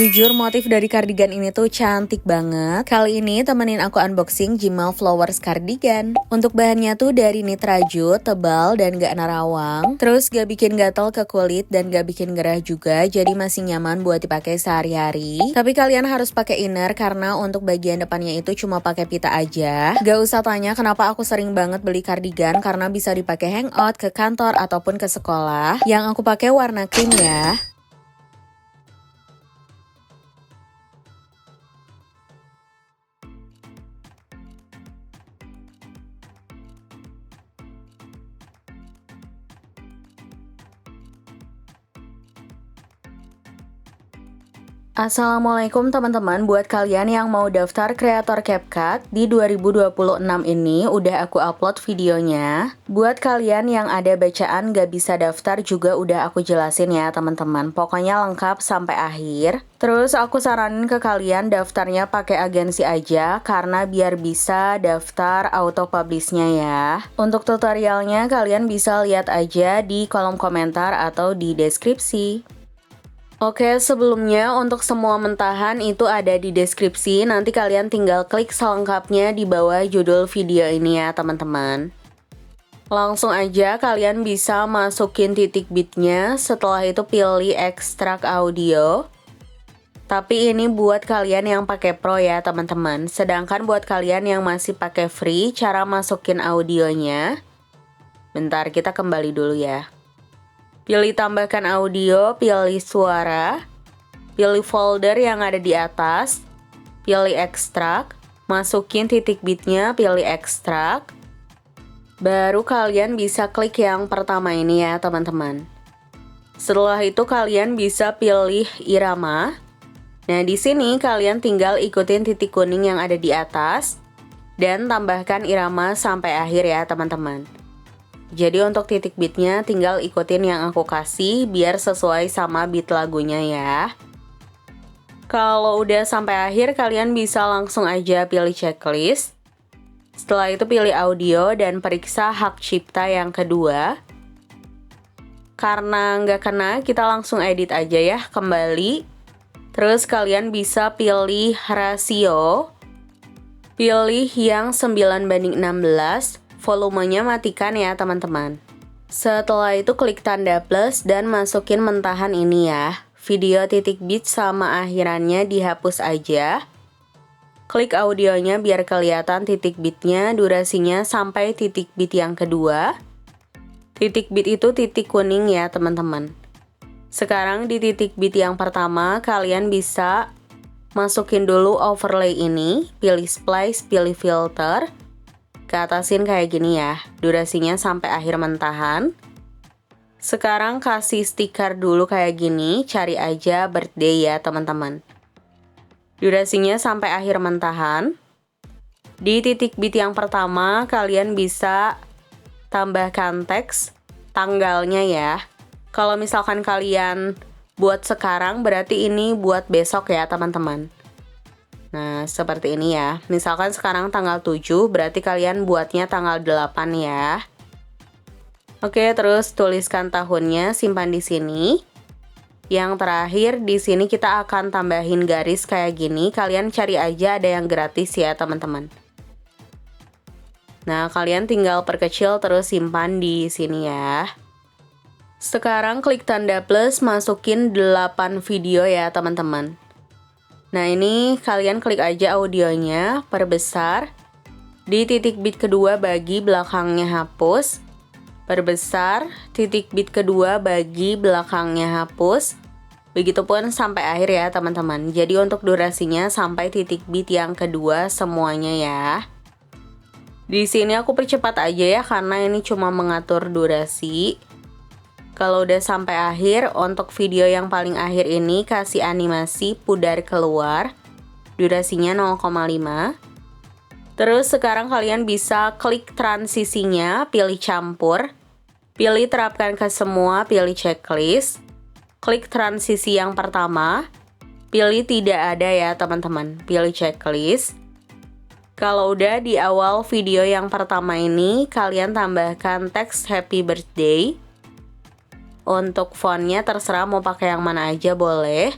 Jujur motif dari kardigan ini tuh cantik banget. Kali ini temenin aku unboxing Jimal Flowers cardigan. Untuk bahannya tuh dari knit rajut, tebal dan gak nerawang. Terus gak bikin gatel ke kulit dan gak bikin gerah juga, jadi masih nyaman buat dipakai sehari-hari. Tapi kalian harus pakai inner karena untuk bagian depannya itu cuma pakai pita aja. Gak usah tanya kenapa aku sering banget beli kardigan karena bisa dipakai hangout ke kantor ataupun ke sekolah. Yang aku pakai warna cream ya. Assalamualaikum teman-teman, buat kalian yang mau daftar kreator CapCut di 2026 ini udah aku upload videonya. Buat kalian yang ada bacaan gak bisa daftar juga udah aku jelasin ya teman-teman. Pokoknya lengkap sampai akhir. Terus aku saranin ke kalian daftarnya pakai agensi aja karena biar bisa daftar auto publishnya ya. Untuk tutorialnya kalian bisa lihat aja di kolom komentar atau di deskripsi. Oke, sebelumnya untuk semua mentahan itu ada di deskripsi, nanti kalian tinggal klik selengkapnya di bawah judul video ini ya teman-teman. Langsung aja kalian bisa masukin titik bitnya, setelah itu pilih ekstrak audio. Tapi ini buat kalian yang pakai pro ya teman-teman, sedangkan buat kalian yang masih pakai free, cara masukin audionya. Bentar, kita kembali dulu ya. Pilih tambahkan audio, pilih suara, pilih folder yang ada di atas, pilih ekstrak, masukin titik bitnya, pilih ekstrak. Baru kalian bisa klik yang pertama ini ya teman-teman. Setelah itu kalian bisa pilih irama. Nah di sini kalian tinggal ikutin titik kuning yang ada di atas dan tambahkan irama sampai akhir ya teman-teman. Jadi untuk titik bitnya tinggal ikutin yang aku kasih biar sesuai sama beat lagunya ya. Kalau udah sampai akhir kalian bisa langsung aja pilih checklist. Setelah itu pilih audio dan periksa hak cipta yang kedua. Karena nggak kena kita langsung edit aja ya, kembali. Terus kalian bisa pilih rasio. Pilih yang 9:16. Volumenya matikan ya teman-teman. Setelah itu klik tanda plus dan masukin mentahan ini ya. Video titik bit sama akhirannya dihapus aja. Klik audionya biar kelihatan titik bitnya, durasinya sampai titik bit yang kedua. Titik bit itu titik kuning ya teman-teman. Sekarang di titik bit yang pertama kalian bisa masukin dulu overlay ini, pilih splice, pilih filter. Keatasin kayak gini ya, durasinya sampai akhir mentahan. Sekarang kasih stiker dulu kayak gini, cari aja birthday ya teman-teman. Durasinya sampai akhir mentahan. Di titik bit yang pertama kalian bisa tambahkan teks tanggalnya ya. Kalau misalkan kalian buat sekarang berarti ini buat besok ya teman-teman. Nah, seperti ini ya. Misalkan sekarang tanggal 7, berarti kalian buatnya tanggal 8 ya. Oke, terus tuliskan tahunnya, simpan di sini. Yang terakhir, di sini kita akan tambahin garis kayak gini. Kalian cari aja ada yang gratis ya, teman-teman. Nah, kalian tinggal perkecil terus simpan di sini ya. Sekarang klik tanda plus, masukin 8 video ya, teman-teman. Nah ini kalian klik aja audionya, perbesar. Di titik bit kedua bagi belakangnya hapus. Perbesar, titik bit kedua bagi belakangnya hapus. Begitupun sampai akhir ya teman-teman. Jadi untuk durasinya sampai titik bit yang kedua semuanya ya. Di sini aku percepat aja ya karena ini cuma mengatur durasi. Kalau udah sampai akhir, untuk video yang paling akhir ini kasih animasi pudar keluar. Durasinya 0,5. Terus sekarang kalian bisa klik transisinya, pilih campur. Pilih terapkan ke semua, pilih checklist. Klik transisi yang pertama. Pilih tidak ada ya teman-teman, pilih checklist. Kalau udah di awal video yang pertama ini, kalian tambahkan teks happy birthday. Untuk fontnya terserah mau pakai yang mana aja boleh.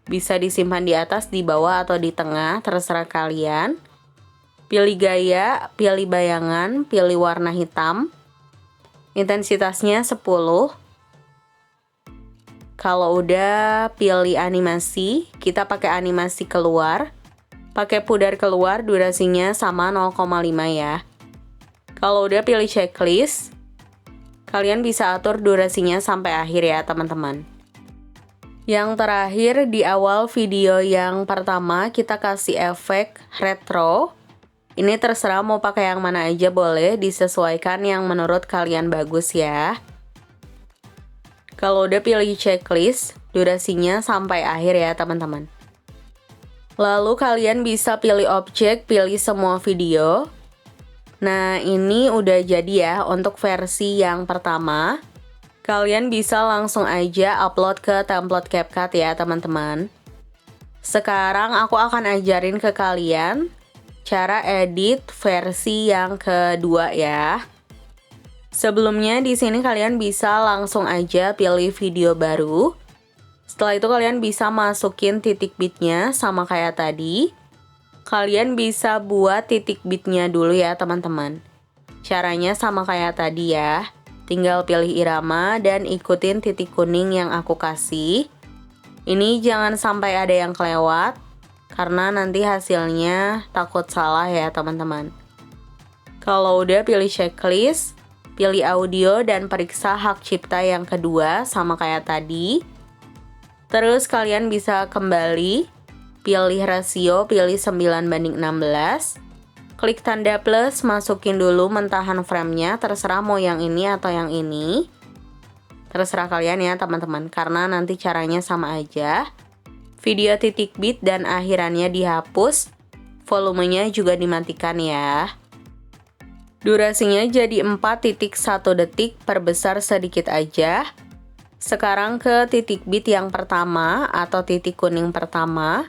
Bisa disimpan di atas, di bawah, atau di tengah, terserah kalian. Pilih gaya, pilih bayangan, pilih warna hitam. Intensitasnya 10. Kalau udah, pilih animasi. Kita pakai animasi keluar. Pakai pudar keluar, durasinya sama 0,5 ya. Kalau udah, pilih checklist. Kalian bisa atur durasinya sampai akhir ya teman-teman. Yang terakhir, di awal video yang pertama kita kasih efek retro. Ini terserah mau pakai yang mana aja boleh, disesuaikan yang menurut kalian bagus ya. Kalau udah, pilih checklist, durasinya sampai akhir ya teman-teman. Lalu kalian bisa pilih objek, pilih semua video. Nah, ini udah jadi ya untuk versi yang pertama. Kalian bisa langsung aja upload ke template CapCut ya teman-teman. Sekarang aku akan ajarin ke kalian cara edit versi yang kedua ya. Sebelumnya di sini kalian bisa langsung aja pilih video baru. Setelah itu kalian bisa masukin titik bitnya sama kayak tadi. Kalian bisa buat titik bitnya dulu ya teman-teman. Caranya sama kayak tadi ya. Tinggal pilih irama dan ikutin titik kuning yang aku kasih. Ini jangan sampai ada yang kelewat, karena nanti hasilnya takut salah ya teman-teman. Kalau udah, pilih checklist, pilih audio dan periksa hak cipta yang kedua sama kayak tadi. Terus kalian bisa kembali, pilih rasio, pilih 9:16. Klik tanda plus, masukin dulu mentahan frame-nya, terserah mau yang ini atau yang ini. Terserah kalian ya teman-teman, karena nanti caranya sama aja. Video titik bit dan akhirannya dihapus, volumenya juga dimatikan ya. Durasinya jadi 4.1 detik, perbesar sedikit aja. Sekarang ke titik bit yang pertama atau titik kuning pertama.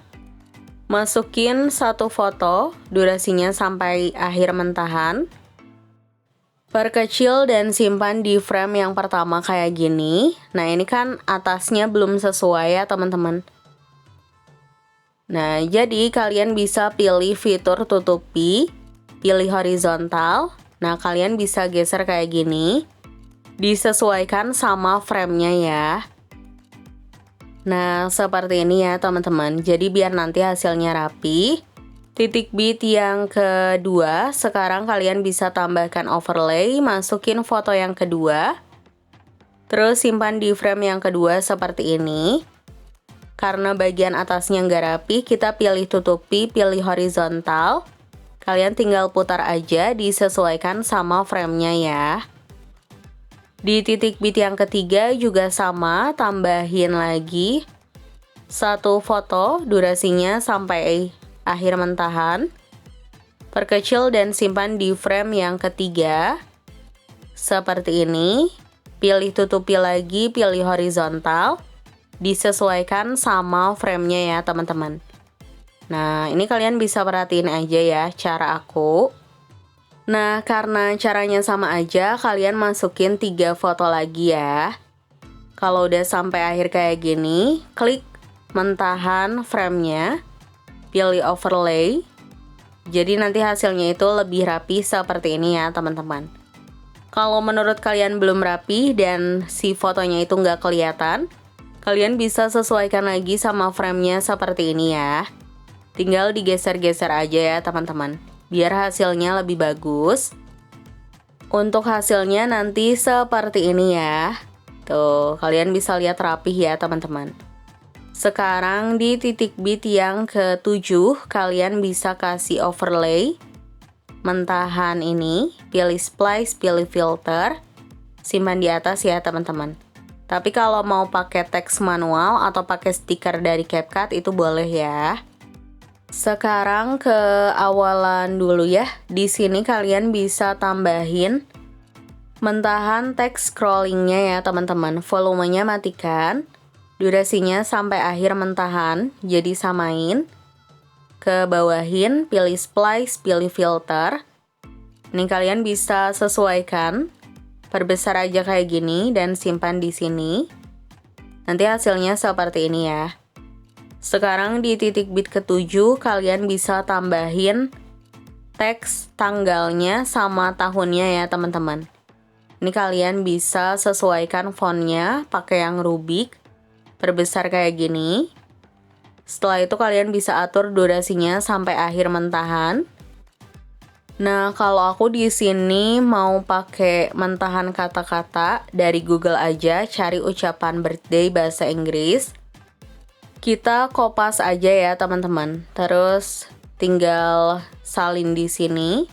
Masukin satu foto, durasinya sampai akhir mentahan. Perkecil dan simpan di frame yang pertama kayak gini. Nah, ini kan atasnya belum sesuai ya teman-teman. Nah, jadi kalian bisa pilih fitur tutupi, pilih horizontal. Nah, kalian bisa geser kayak gini. Disesuaikan sama frame-nya ya. Nah, seperti ini ya teman-teman. Jadi biar nanti hasilnya rapi. Titik bit yang kedua, sekarang kalian bisa tambahkan overlay, masukin foto yang kedua. Terus simpan di frame yang kedua seperti ini. Karena bagian atasnya nggak rapi, kita pilih tutupi, pilih horizontal. Kalian tinggal putar aja, disesuaikan sama frame-nya ya. Di titik bit yang ketiga juga sama, tambahin lagi satu foto, durasinya sampai akhir mentahan. Perkecil dan simpan di frame yang ketiga. Seperti ini. Pilih tutupi lagi, pilih horizontal. Disesuaikan sama frame-nya ya teman-teman. Nah, ini kalian bisa perhatiin aja ya cara aku. Nah, karena caranya sama aja, kalian masukin 3 foto lagi ya. Kalau udah sampai akhir kayak gini, klik mentahan frame-nya, pilih overlay. Jadi nanti hasilnya itu lebih rapi seperti ini ya teman-teman. Kalau menurut kalian belum rapi dan si fotonya itu nggak kelihatan, kalian bisa sesuaikan lagi sama frame-nya seperti ini ya. Tinggal digeser-geser aja ya teman-teman, biar hasilnya lebih bagus. Untuk hasilnya nanti seperti ini ya. Tuh, kalian bisa lihat rapih ya teman-teman. Sekarang di titik bit yang ke-7, kalian bisa kasih overlay. Mentahan ini, pilih splice, pilih filter. Simpan di atas ya teman-teman. Tapi kalau mau pakai teks manual atau pakai stiker dari CapCut itu boleh ya. Sekarang ke awalan dulu ya. Di sini kalian bisa tambahin mentahan teks scrollingnya ya teman-teman. Volumenya matikan. Durasinya sampai akhir mentahan. Jadi samain. Ke bawahin, pilih splice, pilih filter. Ini kalian bisa sesuaikan. Perbesar aja kayak gini dan simpan di sini. Nanti hasilnya seperti ini ya. Sekarang di titik bit ke-7 kalian bisa tambahin teks tanggalnya sama tahunnya ya teman-teman. Ini kalian bisa sesuaikan fontnya pakai yang Rubik, perbesar kayak gini. Setelah itu kalian bisa atur durasinya sampai akhir mentahan. Nah, kalau aku di sini mau pakai mentahan kata-kata dari Google aja, cari ucapan birthday bahasa Inggris. Kita kopas aja ya teman-teman. Terus tinggal salin di sini.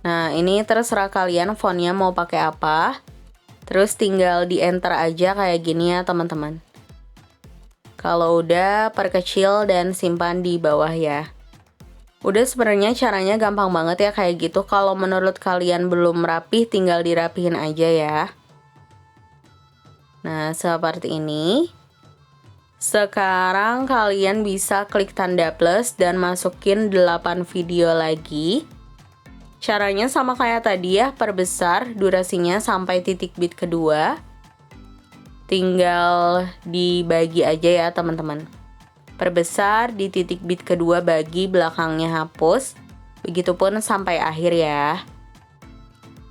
Nah, ini terserah kalian fontnya mau pakai apa. Terus tinggal di enter aja kayak gini ya teman-teman. Kalau udah, perkecil dan simpan di bawah ya. Udah, sebenarnya caranya gampang banget ya kayak gitu. Kalau menurut kalian belum rapih, tinggal dirapihin aja ya. Nah, seperti ini. Sekarang kalian bisa klik tanda plus dan masukin 8 video lagi. Caranya sama kayak tadi ya, perbesar durasinya sampai titik bit kedua. Tinggal dibagi aja ya teman-teman. Perbesar di titik bit kedua, bagi belakangnya hapus. Begitupun sampai akhir ya.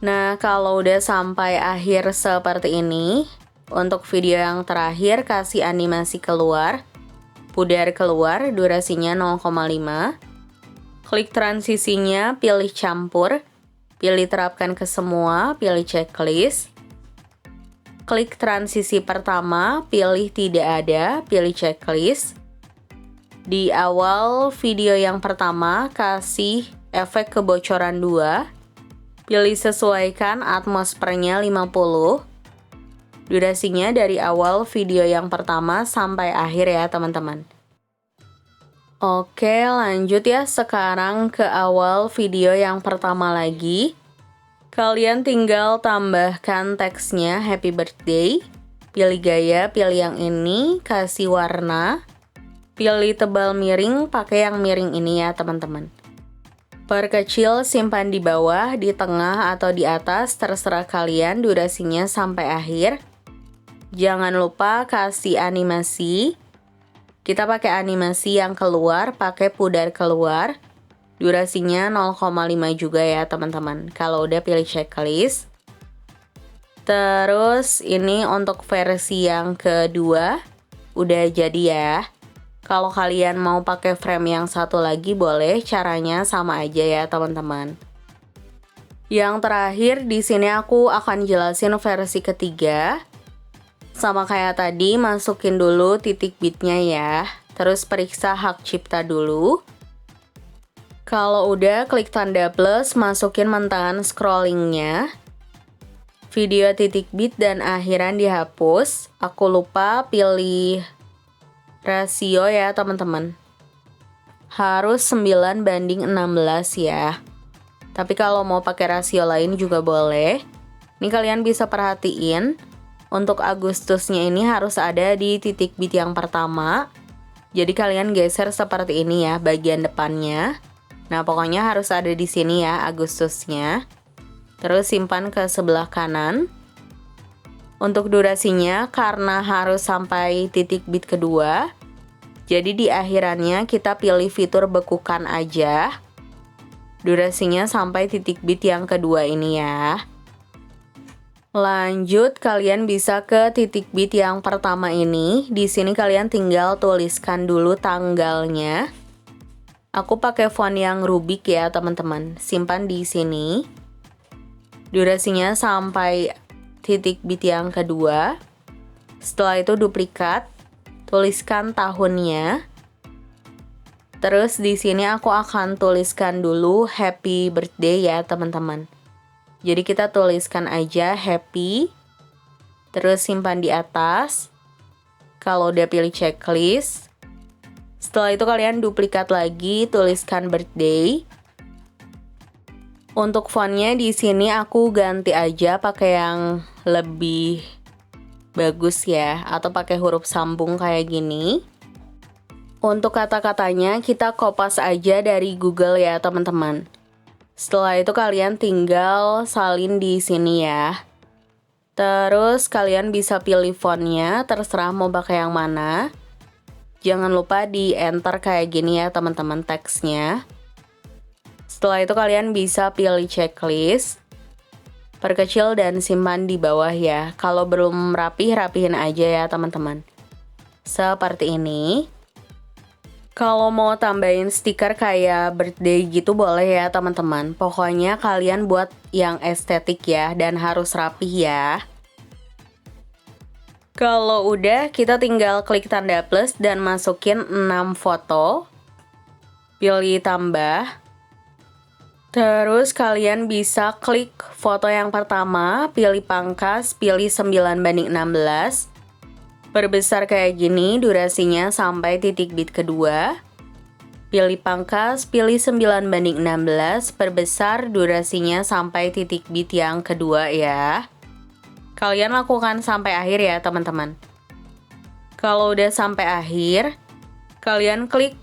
Nah, kalau udah sampai akhir seperti ini, untuk video yang terakhir kasih animasi keluar, pudar keluar, durasinya 0,5. Klik transisinya, pilih campur, pilih terapkan ke semua, pilih checklist. Klik transisi pertama, pilih tidak ada, pilih checklist. Di awal video yang pertama, kasih efek kebocoran 2. Pilih sesuaikan atmosfernya 50. Durasinya dari awal video yang pertama sampai akhir ya teman-teman. Oke, lanjut ya. Sekarang ke awal video yang pertama lagi. Kalian tinggal tambahkan teksnya happy birthday. Pilih gaya, pilih yang ini, kasih warna. Pilih tebal miring, pakai yang miring ini ya teman-teman. Perkecil, simpan di bawah, di tengah, atau di atas, terserah kalian, durasinya sampai akhir. Jangan lupa kasih animasi. Kita pakai animasi yang keluar, pakai pudar keluar. Durasinya 0,5 juga ya teman-teman. Kalau udah, pilih checklist. Terus ini untuk versi yang kedua, udah jadi ya. Kalau kalian mau pakai frame yang satu lagi boleh, caranya sama aja ya teman-teman. Yang terakhir di sini aku akan jelasin versi ketiga. Sama kayak tadi, masukin dulu titik bitnya ya. Terus periksa hak cipta dulu. Kalau udah, klik tanda plus, masukin mentahan scrollingnya. Video titik bit dan akhiran dihapus. Aku lupa pilih rasio ya teman-teman. Harus 9:16 ya. Tapi kalau mau pakai rasio lain juga boleh. Ini kalian bisa perhatiin. Untuk Agustusnya ini harus ada di titik bit yang pertama. Jadi kalian geser seperti ini ya bagian depannya. Nah, pokoknya harus ada di sini ya Agustusnya. Terus simpan ke sebelah kanan. Untuk durasinya karena harus sampai titik bit kedua. Jadi di akhirannya kita pilih fitur bekukan aja. Durasinya sampai titik bit yang kedua ini ya. Lanjut, kalian bisa ke titik bit yang pertama ini. Di sini kalian tinggal tuliskan dulu tanggalnya. Aku pakai font yang Rubik ya, teman-teman. Simpan di sini. Durasinya sampai titik bit yang kedua. Setelah itu duplikat, tuliskan tahunnya. Terus di sini aku akan tuliskan dulu happy birthday ya, teman-teman. Jadi kita tuliskan aja happy, terus simpan di atas. Kalau udah, pilih checklist. Setelah itu kalian duplikat lagi, tuliskan birthday. Untuk fontnya di sini aku ganti aja pakai yang lebih bagus ya, atau pakai huruf sambung kayak gini. Untuk kata-katanya kita kopas aja dari Google ya teman-teman. Setelah itu kalian tinggal salin di sini ya. Terus kalian bisa pilih fontnya, terserah mau pakai yang mana. Jangan lupa di enter kayak gini ya teman-teman teksnya. Setelah itu kalian bisa pilih checklist, perkecil dan simpan di bawah ya. Kalau belum rapi, rapihin aja ya teman-teman. Seperti ini. Kalau mau tambahin stiker kayak birthday gitu boleh ya teman-teman. Pokoknya kalian buat yang estetik ya dan harus rapi ya. Kalau udah, kita tinggal klik tanda plus dan masukin 6 foto. Pilih tambah. Terus kalian bisa klik foto yang pertama, pilih pangkas, pilih 9:16. Perbesar kayak gini, durasinya sampai titik bit kedua. Pilih pangkas, pilih 9:16, perbesar durasinya sampai titik bit yang kedua ya. Kalian lakukan sampai akhir ya teman-teman. Kalau udah sampai akhir, kalian klik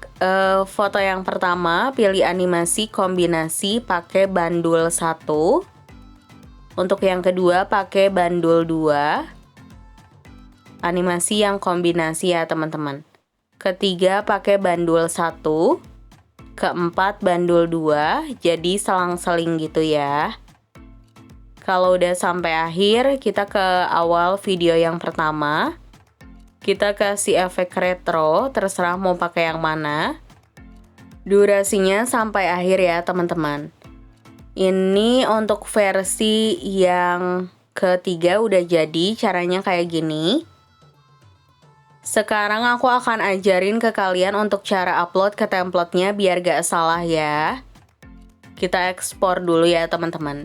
foto yang pertama, pilih animasi kombinasi pakai bandul 1. Untuk yang kedua pakai bandul 2. Animasi yang kombinasi ya teman-teman. Ketiga pakai bandul 1. Keempat bandul 2. Jadi selang-seling gitu ya. Kalau udah sampai akhir, kita ke awal video yang pertama. Kita kasih efek retro, terserah mau pakai yang mana. Durasinya sampai akhir ya teman-teman. Ini untuk versi yang ketiga udah jadi, caranya kayak gini. Sekarang aku akan ajarin ke kalian untuk cara upload ke template-nya biar gak salah ya. Kita ekspor dulu ya teman-teman.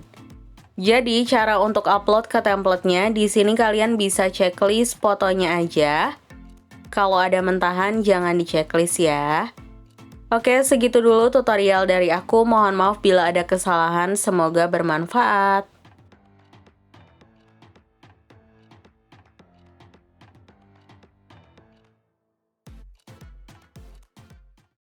Jadi cara untuk upload ke template-nya, di sini kalian bisa checklist fotonya aja. Kalau ada mentahan jangan di checklist ya. Oke, segitu dulu tutorial dari aku. Mohon maaf bila ada kesalahan, semoga bermanfaat.